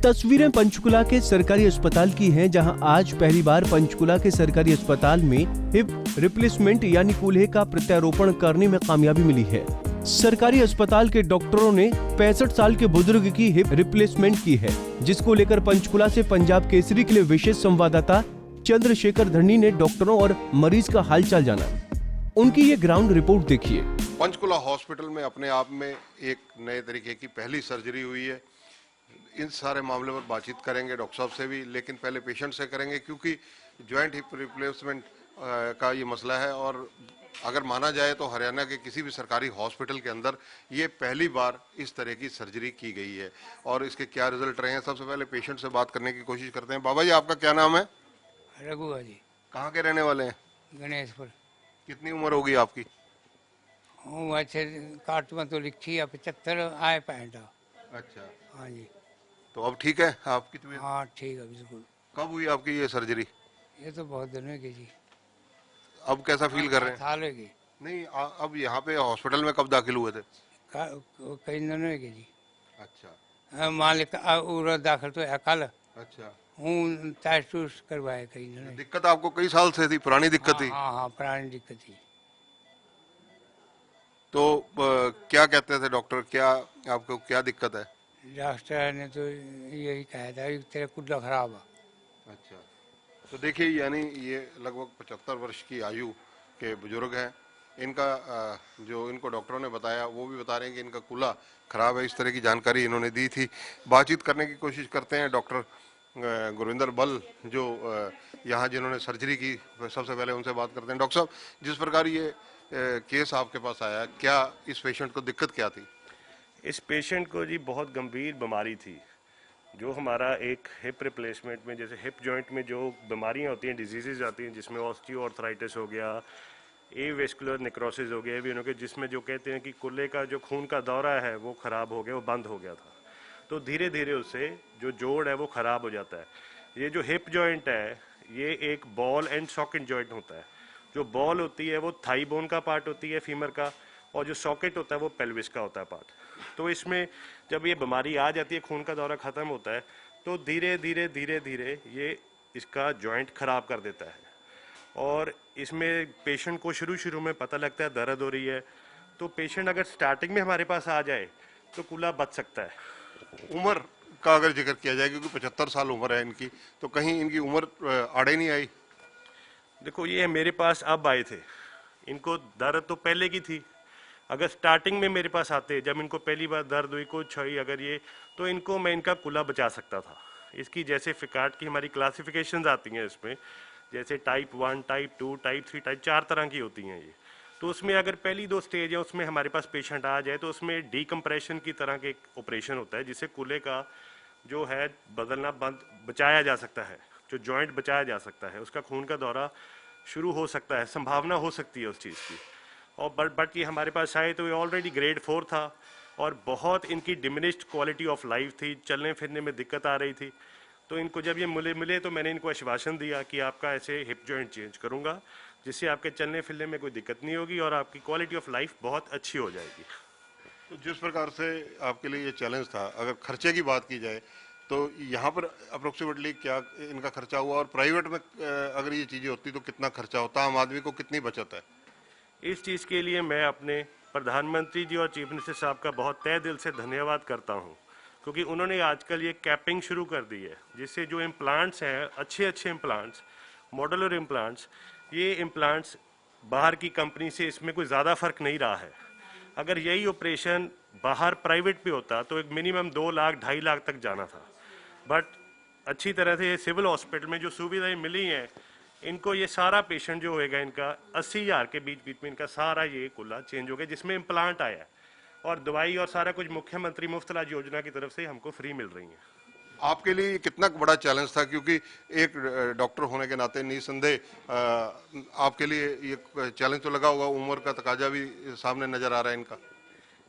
तस्वीरें पंचकुला के सरकारी अस्पताल की हैं, जहां आज पहली बार पंचकुला के सरकारी अस्पताल में हिप रिप्लेसमेंट यानी कूल्हे का प्रत्यारोपण करने में कामयाबी मिली है। सरकारी अस्पताल के डॉक्टरों ने 65 साल के बुजुर्ग की हिप रिप्लेसमेंट की है, जिसको लेकर पंचकुला से पंजाब केसरी के लिए विशेष संवाददाता चंद्रशेखर धरनी ने डॉक्टरों और मरीज का हालचाल जाना। उनकी ये ग्राउंड रिपोर्ट देखिए। पंचकुला हॉस्पिटल में अपने आप में एक नए तरीके की पहली सर्जरी हुई है। इन सारे मामले पर बातचीत करेंगे डॉक्टर साहब से भी, लेकिन पहले पेशेंट से करेंगे, क्योंकि जॉइंट हिप रिप्लेसमेंट का ये मसला है और अगर माना जाए तो हरियाणा के किसी भी सरकारी हॉस्पिटल के अंदर ये पहली बार इस तरह की सर्जरी की गई है और इसके क्या रिजल्ट रहे हैं। सबसे पहले पेशेंट से बात करने की कोशिश करते हैं। बाबा जी, आपका क्या नाम है? रघुआ जी। कहाँ के रहने वाले हैं? गणेशपुर। कितनी उम्र होगी आपकी? हूँ अच्छे कार्ड में तो लिखी है 75 आए 65। अच्छा, हाँ जी। तो अब ठीक है आपकी तबीयत? हाँ ठीक है बिल्कुल। कब हुई आपकी ये सर्जरी? ये तो बहुत दिनों की जी। अब कैसा फील कर रहे हैं? साल की नहीं, अब यहाँ पे हॉस्पिटल में कब दाखिल हुए थे? कई दिनों की जी। अच्छा, मालिक उधर दाखिल तो है कल। अच्छा। हूँ टेस्ट टूस्ट करवाए कई दिनों। दिक्कत आपको कई साल से थी? पुरानी दिक्कत थी? हाँ हाँ पुरानी दिक्कत थी। तो क्या कहते थे डॉक्टर, क्या आपको क्या दिक्कत है? डॉक्टर ने तो यही कहा था कि तेरा कुल्ला खराब है। अच्छा, तो देखिए, यानी ये लगभग 75 वर्ष की आयु के बुजुर्ग हैं। इनका जो इनको डॉक्टरों ने बताया वो भी बता रहे हैं कि इनका कुल्ला खराब है। इस तरह की जानकारी इन्होंने दी थी। बातचीत करने की कोशिश करते हैं डॉक्टर गुरविंदर बल, जो यहाँ जिन्होंने सर्जरी की, सबसे पहले उनसे बात करते हैं। डॉक्टर साहब, जिस प्रकार ये केस आपके पास आया, क्या इस पेशेंट को दिक्कत क्या थी? इस पेशेंट को जी बहुत गंभीर बीमारी थी। जो हमारा एक हिप रिप्लेसमेंट में, जैसे हिप जॉइंट में जो बीमारियां होती हैं, डिजीजेज आती हैं, जिसमें ऑस्टियोआर्थराइटिस हो गया, एवेस्कुलर नेक्रोसिस हो गया, भी उनके जिसमें जो कहते हैं कि कुल्ले का जो खून का दौरा है वो ख़राब हो गया, वो बंद हो गया था। तो धीरे धीरे उससे जो जोड़ है वो ख़राब हो जाता है। ये जो हिप जॉइंट है ये एक बॉल एंड सॉकेट जॉइंट होता है। जो बॉल होती है वो थाई बोन का पार्ट होती है फीमर का, और जो सॉकेट होता है वो पेल्विस का होता है पार्ट। तो इसमें जब ये बीमारी आ जाती है, खून का दौरा ख़त्म होता है, तो धीरे धीरे धीरे धीरे ये इसका जॉइंट ख़राब कर देता है। और इसमें पेशेंट को शुरू में पता लगता है दर्द हो रही है, तो पेशेंट अगर स्टार्टिंग में हमारे पास आ जाए तो कुल्ला बच सकता है। उम्र का अगर जिक्र किया जाए, क्योंकि 75 साल उम्र है इनकी, तो कहीं इनकी उम्र आड़े नहीं आई? देखो, ये मेरे पास अब आए थे, इनको दर्द तो पहले की थी। अगर स्टार्टिंग में मेरे पास आते, जब इनको पहली बार दर्द हुई कुछ हुई अगर ये, तो इनको मैं इनका कुल्ला बचा सकता था। इसकी जैसे फिकार्ट की हमारी क्लासिफिकेशंस आती हैं इसमें, जैसे टाइप 1, टाइप 2, टाइप 3, टाइप 4 तरह की होती हैं ये। तो उसमें अगर पहली 2 स्टेज है उसमें हमारे पास पेशेंट आ जाए तो उसमें डीकम्प्रेशन की तरह के एक ऑपरेशन होता है, जिससे कुल्ले का जो है बदलना बचाया जा सकता है, जो जॉइंट बचाया जा सकता है, उसका खून का दौरा शुरू हो सकता है, संभावना हो सकती है उस चीज़ की। और बट ये हमारे पास आए तो ये ऑलरेडी ग्रेड 4 था और बहुत इनकी डिमिनिश्ड क्वालिटी ऑफ लाइफ थी, चलने फिरने में दिक्कत आ रही थी। तो इनको जब ये मिले तो मैंने इनको आश्वासन दिया कि आपका ऐसे हिप जॉइंट चेंज करूँगा, जिससे आपके चलने फिरने में कोई दिक्कत नहीं होगी और आपकी क्वालिटी ऑफ लाइफ बहुत अच्छी हो जाएगी। तो जिस प्रकार से आपके लिए ये चैलेंज था, अगर खर्चे की बात की जाए तो यहाँ पर अप्रोक्सीमेटली क्या इनका खर्चा हुआ, और प्राइवेट में अगर ये चीज़ें होती तो कितना खर्चा होता, आम आदमी को कितनी बचत है? इस चीज़ के लिए मैं अपने प्रधानमंत्री जी और चीफ मिनिस्टर साहब का बहुत तहे दिल से धन्यवाद करता हूँ, क्योंकि उन्होंने आजकल ये कैपिंग शुरू कर दी है, जिससे जो इम्प्लांट्स हैं, अच्छे अच्छे इम्प्लांट्स, मॉडुलर इम्प्लांट्स, ये इम्प्लांट्स बाहर की कंपनी से इसमें कोई ज़्यादा फ़र्क नहीं रहा है। अगर यही ऑपरेशन बाहर प्राइवेट पे होता तो एक मिनिमम 2 लाख 2.5 लाख तक जाना था। बट अच्छी तरह से सिविल हॉस्पिटल में जो सुविधाएं मिली हैं, इनको ये सारा पेशेंट जो होएगा इनका 80,000 के बीच में इनका सारा ये कुल्ला चेंज हो गया, जिसमें इम्प्लांट आया है और दवाई और सारा कुछ मुख्यमंत्री मुफ्त इलाज योजना की तरफ से हमको फ्री मिल रही है। आपके लिए ये कितना बड़ा चैलेंज था, क्योंकि एक डॉक्टर होने के नाते निसंदेह आपके लिए ये चैलेंज तो लगा होगा, उम्र का तकाजा भी सामने नजर आ रहा है इनका?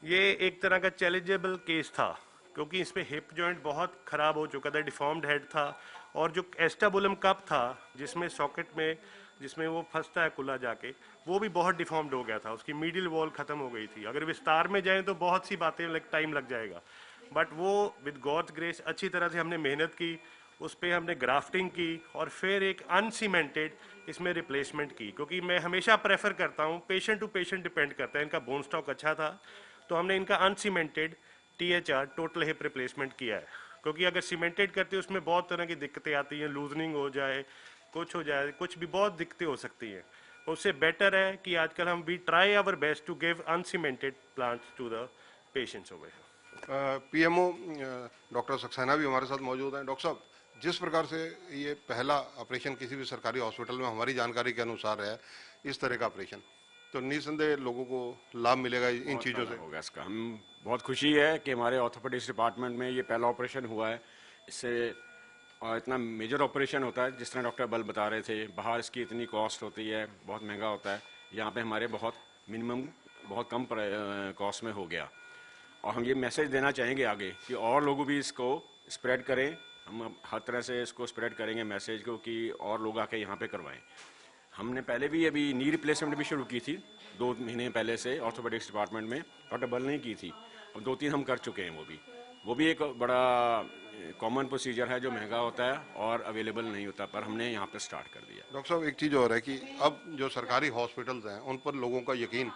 ये एक तरह का चैलेंजेबल केस था, क्योंकि इसमें हिप जॉइंट बहुत ख़राब हो चुका था, डिफॉर्म्ड हेड था, और जो एस्टाबुलम कप था जिसमें सॉकेट में जिसमें वो फंसता है कुल्ला जाके, वो भी बहुत डिफॉर्म्ड हो गया था, उसकी मीडियल वॉल ख़त्म हो गई थी। अगर विस्तार में जाएं तो बहुत सी बातें टाइम लग जाएगा। बट वो विद गॉड्स ग्रेस अच्छी तरह से हमने मेहनत की, उस पर हमने ग्राफ्टिंग की और फिर एक अनसीमेंटेड इसमें रिप्लेसमेंट की, क्योंकि मैं हमेशा प्रेफर करता हूँ, पेशेंट टू पेशेंट डिपेंड करता है। इनका बोन स्टॉक अच्छा था तो हमने इनका uncemented THR total hip replacement किया है, क्योंकि अगर सीमेंटेड करते उसमें बहुत तरह की दिक्कतें आती हैं, लूजनिंग हो जाए, कुछ हो जाए, कुछ भी बहुत दिक्कतें हो सकती हैं। उससे बेटर है कि आजकल हम we try our best to give uncemented plants to the patients over here. PMO doctor Saxena भी हमारे साथ मौजूद हैं। डॉक्टर साहब, जिस प्रकार से ये पहला ऑपरेशन किसी भी सरकारी हॉस्पिटल में हमारी जानकारी के अनुसार है, इस तरह का ऑपरेशन, तो निसंदेह लोगों को लाभ मिलेगा इन चीज़ों से। होगा इसका, हम बहुत खुशी है कि हमारे ऑर्थोपेडिक्स डिपार्टमेंट में ये पहला ऑपरेशन हुआ है। इससे इतना मेजर ऑपरेशन होता है, जिस तरह डॉक्टर बल बता रहे थे, बाहर इसकी इतनी कॉस्ट होती है, बहुत महंगा होता है। यहाँ पे हमारे बहुत मिनिमम, बहुत कम कॉस्ट में हो गया। और हम ये मैसेज देना चाहेंगे आगे कि और लोग भी इसको स्प्रेड करें। हम हर तरह से इसको स्प्रेड करेंगे मैसेज को कि और लोग आके यहाँ पे करवाएं। हमने पहले भी अभी नी रिप्लेसमेंट भी शुरू की थी 2 महीने पहले से ऑर्थोपेडिक्स डिपार्टमेंट में, डॉक्टर बल ने की थी। अब 2-3 हम कर चुके हैं। वो भी एक बड़ा कॉमन प्रोसीजर है जो महंगा होता है और अवेलेबल नहीं होता, पर हमने यहाँ पे स्टार्ट कर दिया। डॉक्टर साहब, एक चीज़ और है कि अब जो सरकारी हॉस्पिटल्स हैं उन पर लोगों का यकीन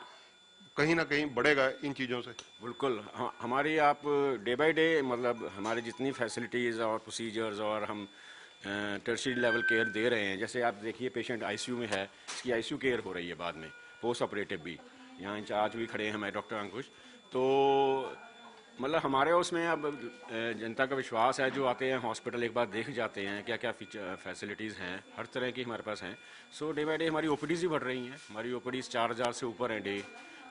कहीं ना कहीं बढ़ेगा इन चीज़ों से। बिल्कुल, हमारी आप डे बाय डे, मतलब हमारी जितनी फैसिलिटीज़ और प्रोसीजर्स और हम टर्शियरी लेवल केयर दे रहे हैं। जैसे आप देखिए पेशेंट ICU में है, इसकी ICU केयर हो रही है, बाद में पोस्ट ऑपरेटिव भी। यहाँ इंचार्ज भी खड़े हैं हमारे डॉक्टर अंकुश। तो मतलब हमारे उसमें अब जनता का विश्वास है, जो आते हैं हॉस्पिटल एक बार देख जाते हैं क्या क्या फैसिलिटीज़ हैं, हर तरह की हमारे पास हैं। सो डे बाय डे हमारी OPDs भी बढ़ रही हैं। हमारी OPDs 4000 से ऊपर हैं डे।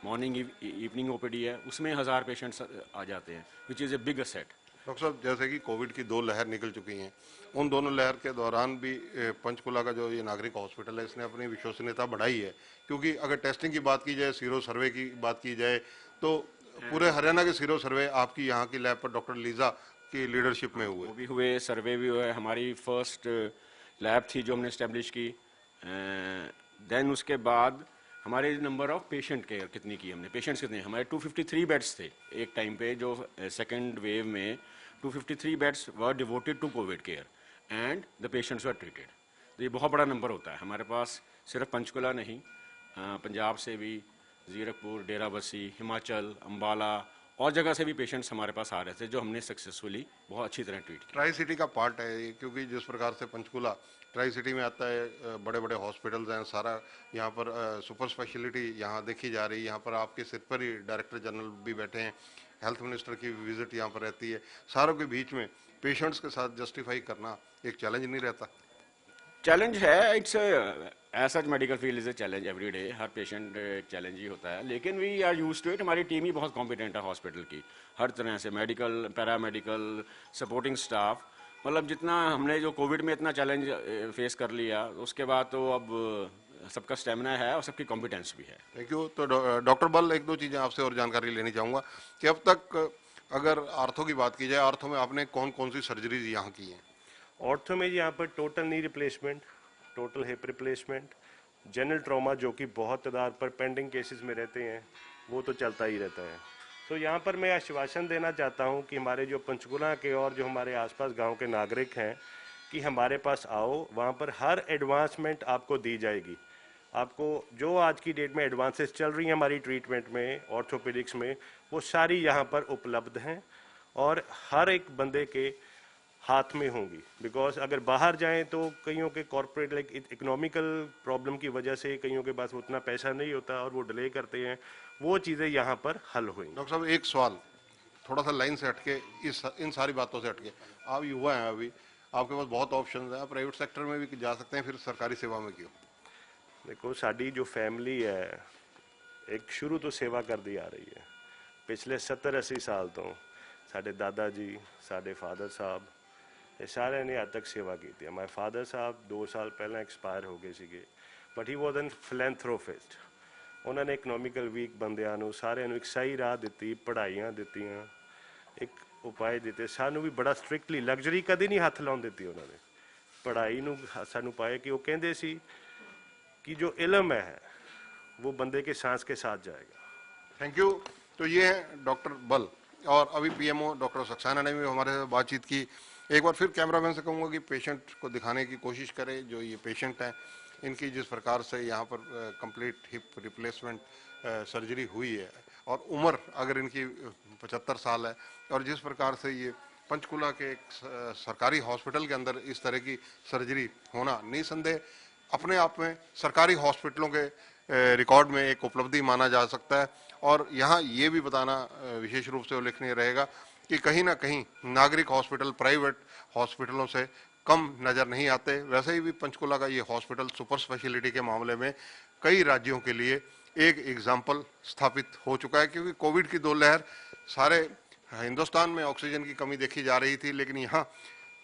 मॉर्निंग इवनिंग OPD है, उसमें 1000 पेशेंट्स आ जाते हैं, which is a big asset. Doctor साहब, जैसे कि कोविड की 2 लहर निकल चुकी हैं, उन दोनों लहर के दौरान भी पंचकुला का जो ये नागरिक हॉस्पिटल है, इसने अपनी विश्वसनीयता बढ़ाई है। क्योंकि अगर टेस्टिंग की बात की जाए, सीरो सर्वे की बात की जाए, तो पूरे हरियाणा के सीरो सर्वे आपकी यहाँ की लैब पर डॉक्टर लीजा की लीडरशिप में हुए। वो भी हुए, सर्वे भी हुए। हमारी फर्स्ट लैब थी जो हमने इस्टेब्लिश की। देन उसके बाद हमारे नंबर ऑफ पेशेंट केयर कितनी की हमने, पेशेंट्स कितने, हमारे 253 बेड्स थे एक टाइम पे। जो सेकेंड वेव में 253 beds were devoted to COVID care and the patients were treated. तो ये बहुत बड़ा नंबर होता है हमारे पास। सिर्फ पंचकुला नहीं, पंजाब से भी, जीरकपुर, डेराबस्सी, हिमाचल, अम्बाला और जगह से भी पेशेंट्स हमारे पास आ रहे थे, जो हमने सक्सेसफुली बहुत अच्छी तरह ट्रीट किया। ट्राई सिटी का पार्ट है ये, क्योंकि जिस प्रकार से पंचकुला ट्राई सिटी में आता है, बड़े बड़े हॉस्पिटल्स हैं, सारा यहाँ पर सुपर स्पेशलिटी यहाँ देखी जा रही है। यहाँ पर आपके सिर पर ही डायरेक्टर जनरल भी बैठे हैं, हेल्थ मिनिस्टर की विजिट यहाँ पर रहती है। सारों के बीच में पेशेंट्स के साथ जस्टिफाई करना एक चैलेंज नहीं रहता? चैलेंज है, it's as such medical field is a challenge every day. हर पेशेंट एक चैलेंज ही होता है, लेकिन we are used to it. हमारी टीम ही बहुत कॉम्पिटेंट है हॉस्पिटल की, हर तरह से, मेडिकल, पैरामेडिकल, सपोर्टिंग स्टाफ। मतलब जितना हमने जो कोविड में इतना चैलेंज फेस कर लिया, उसके बाद तो अब सबका स्टेमिना है और सबकी कॉम्पिटेंस भी है। Thank you. तो डॉक्टर बल, 1-2 चीज़ें आपसे और जानकारी लेनी चाहूँगा कि अब तक अगर आर्थो की बात की जाए, आर्थो में आपने कौन कौन सी सर्जरीज यहाँ की हैं? ऑर्थो में यहाँ पर total knee replacement, total hip replacement, general trauma जो कि बहुत तादाद पर पेंडिंग केसेस में रहते हैं, वो तो चलता ही रहता है। तो यहाँ पर मैं आश्वासन देना चाहता हूँ कि हमारे जो पंचकुला के और जो हमारे आसपास गांव के नागरिक हैं कि हमारे पास आओ, वहाँ पर हर एडवांसमेंट आपको दी जाएगी। आपको जो आज की डेट में एडवांसेस चल रही हैं हमारी ट्रीटमेंट में, ऑर्थोपेडिक्स में, वो सारी यहाँ पर उपलब्ध हैं और हर एक बंदे के हाथ में होंगी। बिकॉज अगर बाहर जाएं तो कईयों के कॉर्पोरेट लाइक इकोनॉमिकल प्रॉब्लम की वजह से कईयों के पास उतना पैसा नहीं होता और वो डिले करते हैं, वो चीज़ें यहाँ पर हल हुई। डॉक्टर साहब, एक सवाल थोड़ा सा लाइन से हटके, इन सारी बातों से हटके, आप युवा हैं, अभी आपके पास बहुत ऑप्शन है, आप प्राइवेट सेक्टर में भी जा सकते हैं, फिर सरकारी सेवा में क्यों? देखो, साड़ी जो फैमिली है एक शुरू तो सेवा करती आ रही है। पिछले 70-80 साल तो साढ़े दादा जी, साढ़े फादर साहब, ये सारे ने आज तक सेवा की थी। हमारे फादर साहब 2 साल पहले एक्सपायर हो गए ਸੀਗੇ, but he was an philanthropist. उन्होंने इकनॉमिकल वीक बंदियां ਨੂੰ ਸਾਰਿਆਂ ਨੂੰ ਇੱਕ ਸਹੀ ਰਾਹ ਦਿੱਤੀ, ਪੜ੍ਹਾਈਆਂ ਦਿੱਤੀਆਂ, ਇੱਕ ਉਪਾਅ ਦਿੱਤੇ। ਸਾਨੂੰ ਵੀ ਬੜਾ ਸਟ੍ਰਿਕਟਲੀ ਲਗਜ਼ਰੀ ਕਦੇ ਨਹੀਂ ਹੱਥ ਲਾਉਣ ਦਿੱਤੀ ਉਹਨਾਂ ਨੇ। ਪੜ੍ਹਾਈ ਨੂੰ ਸਾਨੂੰ ਪਾਏ ਕਿ ਉਹ ਕਹਿੰਦੇ ਸੀ कि जो इल्म है वो बंदे के सांस के साथ जाएगा। Thank you. तो ये हैं डॉक्टर बल। और अभी पीएमओ डॉक्टर सक्सेना ने भी हमारे साथ बातचीत की। एक बार फिर कैमरामैन से कहूँगा कि पेशेंट को दिखाने की कोशिश करें। जो ये पेशेंट हैं, इनकी जिस प्रकार से यहाँ पर कंप्लीट हिप रिप्लेसमेंट सर्जरी हुई है और उम्र अगर इनकी 75 साल है और जिस प्रकार से ये पंचकुला के एक सरकारी हॉस्पिटल के अंदर इस तरह की सर्जरी होना निसंदेह अपने आप में सरकारी हॉस्पिटलों के रिकॉर्ड में एक उपलब्धि माना जा सकता है। और यहाँ ये भी बताना विशेष रूप से उल्लेखनीय रहेगा कि कहीं ना कहीं नागरिक हॉस्पिटल प्राइवेट हॉस्पिटलों से कम नज़र नहीं आते। वैसे ही भी पंचकुला का ये हॉस्पिटल सुपर स्पेशलिटी के मामले में कई राज्यों के लिए एक एग्जाम्पल स्थापित हो चुका है, क्योंकि कोविड की 2 लहर सारे हिंदुस्तान में ऑक्सीजन की कमी देखी जा रही थी, लेकिन यहाँ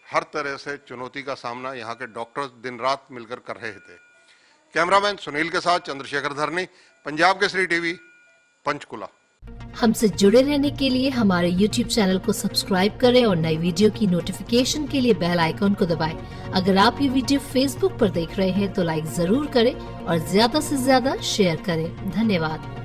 हर तरह से चुनौती का सामना यहाँ के डॉक्टर्स दिन रात मिलकर कर रहे थे। कैमरामैन सुनील के साथ चंद्रशेखर धरनी, पंजाब केसरी टीवी, पंचकुला। हमसे जुड़े रहने के लिए हमारे YouTube चैनल को सब्सक्राइब करें और नई वीडियो की नोटिफिकेशन के लिए बेल आइकॉन को दबाएं। अगर आप ये वीडियो Facebook पर देख रहे हैं तो लाइक जरूर करें और ज्यादा से ज्यादा शेयर करें। धन्यवाद।